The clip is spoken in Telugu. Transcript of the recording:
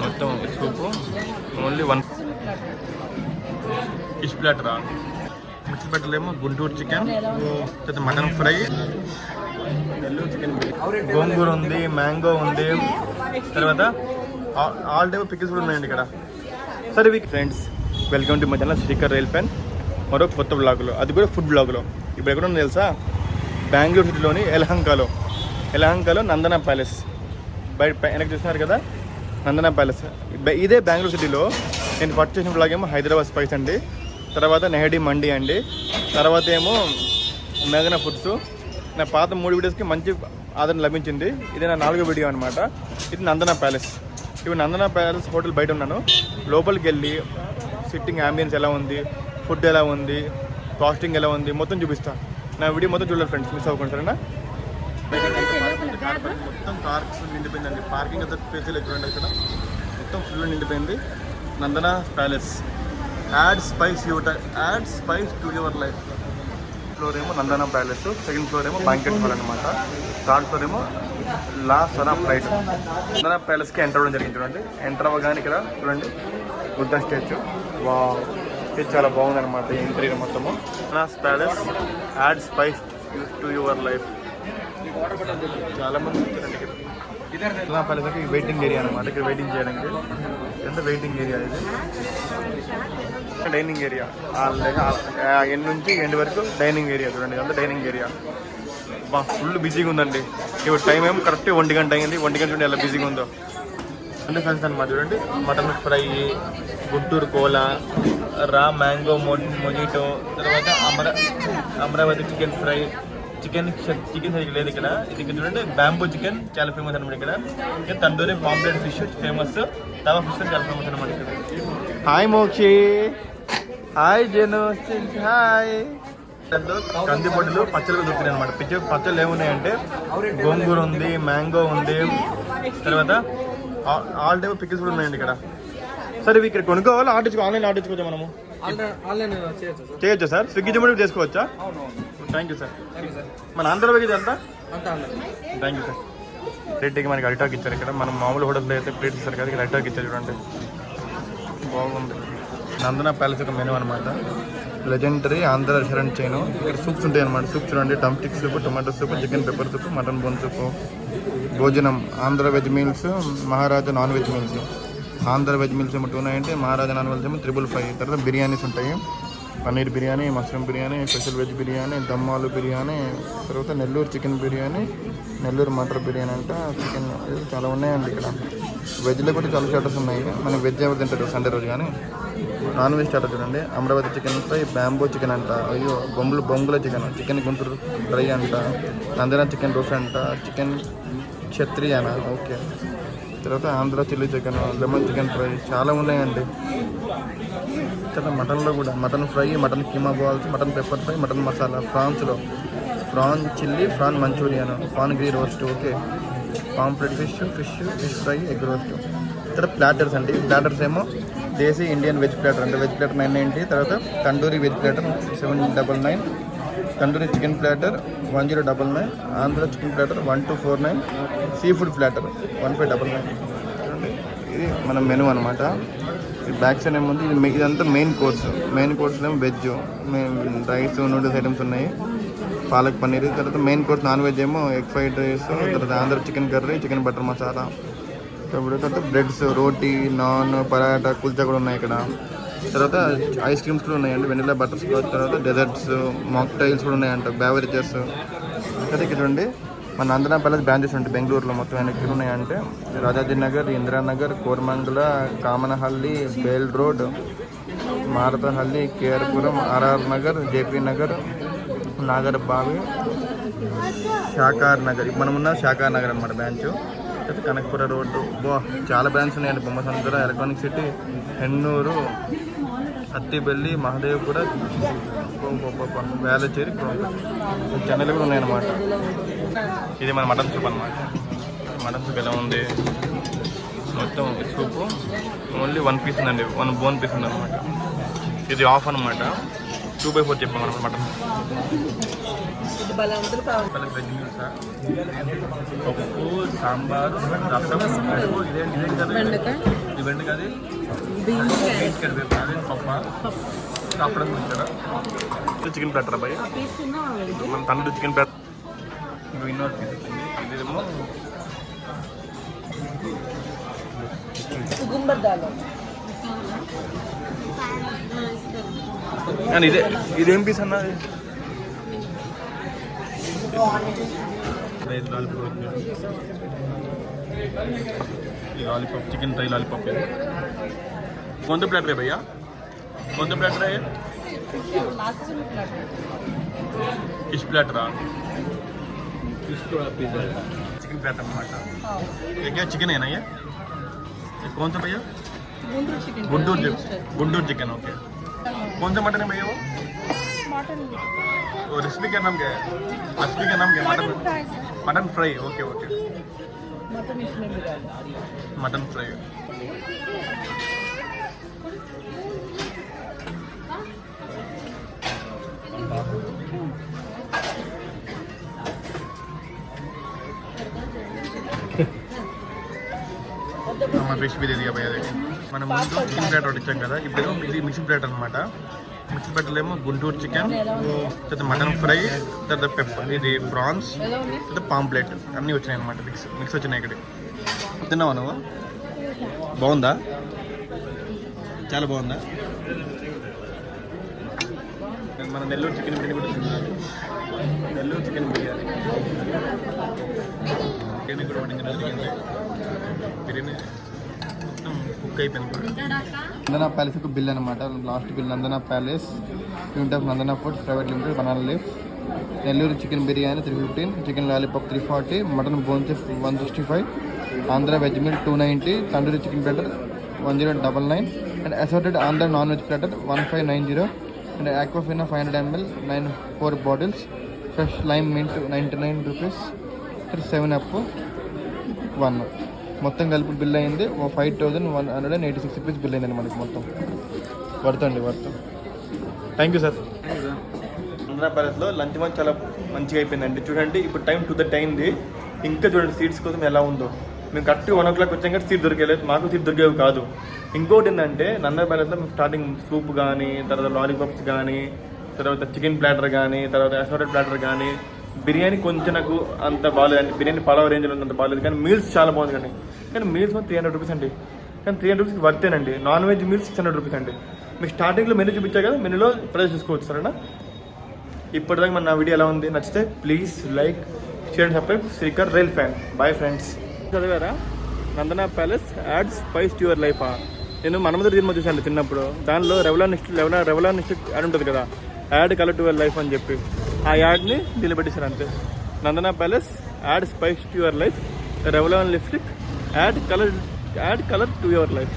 మొత్తం సూపు ఓన్లీ 1 ఫిష్ ప్లాటర్. మిక్స్ ప్లాటర్లో ఏమో గుంటూరు చికెన్, తర్వాత మటన్ ఫ్రై, చికెన్, గోంగూర ఉంది, మ్యాంగో ఉంది, తర్వాత ఆల్ టైప్ పికిల్స్ కూడా ఉన్నాయండి ఇక్కడ. సరే friends, welcome to my channel Srikar rail fan. మరో కొత్త బ్లాగులో, అది కూడా ఫుడ్ బ్లాగులో. ఇప్పుడు ఎక్కడ ఉంది తెలుసా? బెంగళూరు సిటీలోని యలహంకలో నందన ప్యాలెస్. బయట వెనక్కి చూస్తున్నారు కదా, నందన ప్యాలెస్. ఇదే బెంగళూరు సిటీలో నేను ఫస్ట్ చేసిన బ్లాగ్ ఏమో హైదరాబాద్ స్పైస్ అండి, తర్వాత నెహడీ మండి అండి, తర్వాత ఏమో మేఘనా ఫుడ్స్. నా పాత 3 వీడియోస్కి మంచి ఆదరణ లభించింది. ఇది నా 4వ వీడియో అనమాట. ఇది నందన ప్యాలెస్. ఇప్పుడు నందన ప్యాలెస్ హోటల్ బయట ఉన్నాను. లోపలికి వెళ్ళి సిట్టింగ్ అంబియన్స్ ఎలా ఉంది, ఫుడ్ ఎలా ఉంది, కాస్టింగ్ ఎలా ఉంది మొత్తం చూపిస్తాను. నా వీడియో మొత్తం చూడాలి ఫ్రెండ్స్, మిస్ అవ్వకుండా సరేనా? మొత్తం కార్స్ నిండిపోయిందండి. పార్కింగ్ అంతా స్పేస్ ఎక్కువ ఇక్కడ, మొత్తం ఫుల్ నిండిపోయింది. Nandana Palace. Add spice to your life. Floor ఏమో నందన ప్యాలెస్, సెకండ్ ఫ్లోర్ ఏమో బ్యాంకెట్ హాల్ అనమాట, థర్డ్ ఫ్లోర్ ఏమో లా సనా ఫ్లైట్. నందన ప్యాలెస్కి ఎంటర్ అవ్వడం జరిగింది. చూడండి, ఎంటర్ అవ్వగానే ఇక్కడ చూడండి బుద్ధ స్టాచ్యూ. వా, ఇది చాలా బాగుంది అనమాట ఇంటీరియర్ మొత్తము. Nandana Palace add spice to your life. చాలా మంది వచ్చారండి ఇక్కడ. నందన ప్యాలెస్కి వెయిటింగ్ ఏరియా అనమాట. ఇక్కడ వెయిటింగ్ చేయడానికి ఎంత వెయిటింగ్ ఏరియా ఇది. డైనింగ్ ఏరియా ఎండ్ నుంచి ఎండ్ వరకు డైనింగ్ ఏరియా. చూడండి, అంతా డైనింగ్ ఏరియా. బా, ఫుల్ బిజీగా ఉందండి. ఇప్పుడు టైం ఏమో కరెక్ట్ 1 గంట అయింది. 1 గంట చూడండి ఎలా బిజీగా ఉందో. అన్ని ఫ్రెండ్స్ అనమాట. చూడండి, mutton fry, Guntur Kola, raw mango mojito, తర్వాత అమరావతి చికెన్ ఫ్రై, చికెన్ సరిగ్గా లేదు ఇక్కడ. ఇది ఇక్కడ చూడండి, బ్యాంబూ చికెన్ చాలా ఫేమస్ అనమాట ఇక్కడ. ఇంకా tandoori pomfret fish famous, tawa fish చాలా ఫేమస్ అనమాట ఇక్కడ. Hi Mokshi, hi Janu, hi. కంది పొడులు పచ్చళ్ళు దొరుకుతాయి అనమాట. పచ్చళ్ళు ఏమున్నాయంటే గోంగూర ఉంది, మ్యాంగో ఉంది, తర్వాత ఆల్ టైప్ పికిల్స్ కూడా ఉన్నాయండి ఇక్కడ. సరే ఇక్కడ కొనుక్కోవాలి, ఆన్లైన్ ఆర్డర్ చేసుకోవచ్చా మనము? చేయొచ్చా సార్? స్విగ్గీ జొమాటో చేసుకోవచ్చా? Thank you sir. మన ఆంధ్రప్రదేశ్ ఎంత? Thank you sir. ప్లేట్కి మనకి అరిటాక్ ఇచ్చారు ఇక్కడ. మనం మామూలు హోటల్లో అయితే ప్లేట్ ఇస్తారు కదా, ఇక్కడ అరిటాక్ ఇచ్చారు. చూడండి, బాగుంది. నందన ప్యాలెస్ ఒక మెనూ అనమాట. Legendary Andhra restaurant chain. ఇక్కడ సూప్స్ ఉంటాయి అనమాట. సూప్ చూడండి, టమ్టిక్ soup, tomato soup, chicken pepper soup, mutton bone soup. భోజనం Andhra veg meals, Maharaja non veg meals. Andhra veg meals ఏమో 290, మహారాజా నాన్ వెజ్ ఏమో 555. తర్వాత బిర్యానీస్ ఉంటాయి, paneer biryani, mushroom biryani, special veg biryani, dum aloo biryani, తర్వాత నెల్లూరు చికెన్ బిర్యానీ, నెల్లూరు మటర్ బిర్యానీ అంట, చికెన్ చాలా ఉన్నాయండి ఇక్కడ. వెజ్లో కూడా చాలా స్టార్టర్స్ ఉన్నాయి. మనం వెజ్ ఎవరు తింటారు సండే రోజు, కానీ నాన్ వెజ్ స్టార్టర్ చూడండి. Amaravati chicken fry, bamboo chicken అంట, అయ్యో బొంగుల చికెన్ గుంటూరు డ్రై అంట, నందన చికెన్ రోస్ అంట, చికెన్ క్షత్రియానా, ఓకే. తర్వాత Andhra chilli chicken, lemon chicken fry చాలా ఉన్నాయండి. తర్వాత మటన్లో కూడా mutton fry, mutton keema balls, mutton pepper fry, mutton masala, ఫ్రాన్స్లో prawn chilli, prawn manchurian, prawn గ్రీ roast, okay. Pomfret fish fry, egg roast. తర్వాత ప్లాటర్స్ అండి. ప్లాటర్స్ ఏమో దేశీ ఇండియన్ వెజ్ ప్లాటర్ అంటే వెజ్ ప్లాటర్ 990, తర్వాత tandoori veg platter 799, tandoori chicken platter 1099, Andhra chicken platter 1249, sea food platter 1599. ఇది మన మెనూ అనమాట. ఈ బ్యాక్ సైడ్ ఏముంది, ఇదంతా మెయిన్ కోర్స్లో ఏమో వెజ్, రైస్, నూడిల్స్ ఐటమ్స్ ఉన్నాయి, పాలక్ పన్నీర్. తర్వాత మెయిన్ కోర్స్ నాన్ వెజ్ ఏమో ఎగ్ ఫ్రైడ్ రైస్, తర్వాత Andhra chicken curry, chicken butter masala, తర్వాత బ్రెడ్స్, రోటీ, నాన్, పరాటా, కుల్చా కూడా ఉన్నాయి ఇక్కడ. తర్వాత ఐస్ క్రీమ్స్ కూడా ఉన్నాయండి, వెనిలా బటర్ స్కాచ్, తర్వాత డెజర్ట్స్, మాక్టైల్స్ కూడా ఉన్నాయంట, బ్యావరేజెస్. అయితే ఇక్కడ చూడండి, మన నందన ప్యాలెస్ బ్రాంచెస్ ఉంటాయి బెంగళూరులో మొత్తం. ఎక్కడ ఉన్నాయంటే Rajajinagar, Indiranagar, Koramangala, Kammanahalli, BEL road, Marathahalli, KR Puram, RR Nagar, JP Nagar, Nagarbhavi, Sahakar Nagar. మనమున్న శాకార్ నగర్ అనమాట బ్రాంచ్. అయితే కనకపుర రోడ్డు, చాలా బ్రాంచ్ ఉన్నాయండి. బొమ్మసంద్ర, ఎలక్ట్రానిక్ సిటీ, హెన్నూరు, అత్తిబెల్లి, మహదేవ్పుర, వేలచేరి, చెన్నైలో కూడా ఉన్నాయన్నమాట. ఇది మన మటన్ సూప్ అనమాట. మటన్ సూప్ ఎలా ఉంది, మొత్తం సూపు ఓన్లీ 1 పీస్ ఉందండి, 1 బోన్ పీస్ ఉంది అనమాట. ఇది ఆఫ్ అనమాట. 2/4 చెప్పాం అనమాట మటన్. వెజ్ మీల్స్, పప్పు, సాంబార్, రసం, ఇదేంటి, ఇది బెండకాయ అది బీన్స్ కర్రీ అది పప్ప అప్పడం వచ్చారా చికెన్ ప్లాటర్ అబ్బాయి మన తండ్రి చికెన్ ప్లాటర్ ఇన్నోటి పీస్ వచ్చింది ఇదేమో ఇదేం పీస్ అన్నా లాలీపాప్ చికెన్ ఫ్రై లాలీపాప్ कौन सा प्लेटर है भैया कौन सा प्लेटर है फिश प्लेटर चिकन प्लेटर अన్నమాట ये क्या चिकन है ना ये कौन सा भैया गुंटूर चिकन ओके कौन सा मटन है भैया वो रेसिपी का नाम क्या है रेसिपी का नाम क्या है mutton fry okay okay mutton fry fish भी दे दिया भैया देखिए मन मुझे चिकन प्लेटर इच्छाम कदा इप्पुडु इदी मिक्सिंग प्लेटर अन्नमाट मिक्सिंग प्लेटर ఏమో గుంటూరు చికెన్ తర్వాత మటన్ ఫ్రై తర్వాత పెప్పర్ ఇది ప్రాన్స్ తర్వాత పాంప్లెట్ అన్నీ వచ్చాయి అన్నమాట మిక్స్ వచ్చినాయి ఇక్కడ తిన్నావా నువ్వు బాగుందా చాలా బాగుందా మన నెల్లూరు చికెన్ బిర్యానీ కూడా తిన్నాను నెల్లూరు చికెన్ బిర్యానీ కూడా వండించడం జరిగింది బిర్యానీ కుక్ అయిపోయింది కూడా నందనా ప్యాలెస్ ఒక బిల్ అనమాట last bill Nandana Palace unit of Nandana Foods Private Limited banana leaf Nellore chicken biryani 315 chicken lollipop 340 mutton bone chef 165 Andhra veg meal 290 tandoori chicken platter 1099 and assorted Andhra non veg platter 1590 and Aquafina 500 ml 4 bottles fresh lime mint 99 rupees 7 up 1 మొత్తం కలిపి బిల్ అయింది 5186 రూపీస్ బిల్ అయిందండి మనకి మొత్తం వర్తండి థ్యాంక్ యూ సార్ నందనా ప్యాలెస్లో లంచ్ మంచ్ చాలా మంచిగా అయిపోయిందండి చూడండి ఇప్పుడు టైం 2:30 అయింది ఇంకా చూడండి సీట్స్ కోసం ఎలా ఉందో మేము కరెక్ట్ 1 o'clock వచ్చాం కానీ సీట్ దొరికేలేదు మాకు సీట్ దొరికేవి కాదు ఇంకోటి ఏంటంటే నందనా ప్యాలెస్లో మేము స్టార్టింగ్ సూప్ కానీ తర్వాత లాలీపాప్స్ కానీ తర్వాత చికెన్ ప్లాటర్ కానీ తర్వాత అసార్టెడ్ ప్లాటర్ కానీ బిర్యానీ కొంచెం నాకు అంత బాగాలేదండి బిర్యానీ పలావ్ రేంజ్లో అంత బాగాలేదు కానీ మీల్స్ చాలా బాగుంది కానీ మీల్స్ మాత్రం 300 రూపీస్ అండి కానీ 300 రూపీస్కి వర్తేనండి నాన్ వెజ్ మీల్స్ 600 రూపీస్ అండి మీకు స్టార్టింగ్లో మెనూ చూపించా కదా మెనూలో ప్రైస్ చూసుకోవచ్చు సరేనా ఇప్పటిదాకా మన నా వీడియో ఎలా ఉంది నచ్చితే please like share and subscribe Srikar rail fan boy friends చదివారా Nandana Palace add spice to your life నేను మనమదర్ సినిమా చూసాను చిన్నప్పుడు దానిలో రెవలానిస్ట్ యాడ్ ఉంటుంది కదా ad colour to your life అని చెప్పి ఆ యాడ్ని నిలబెట్టేశారు అంతే Nandana Palace add spice to your life Revlon lipstick ad colour to your life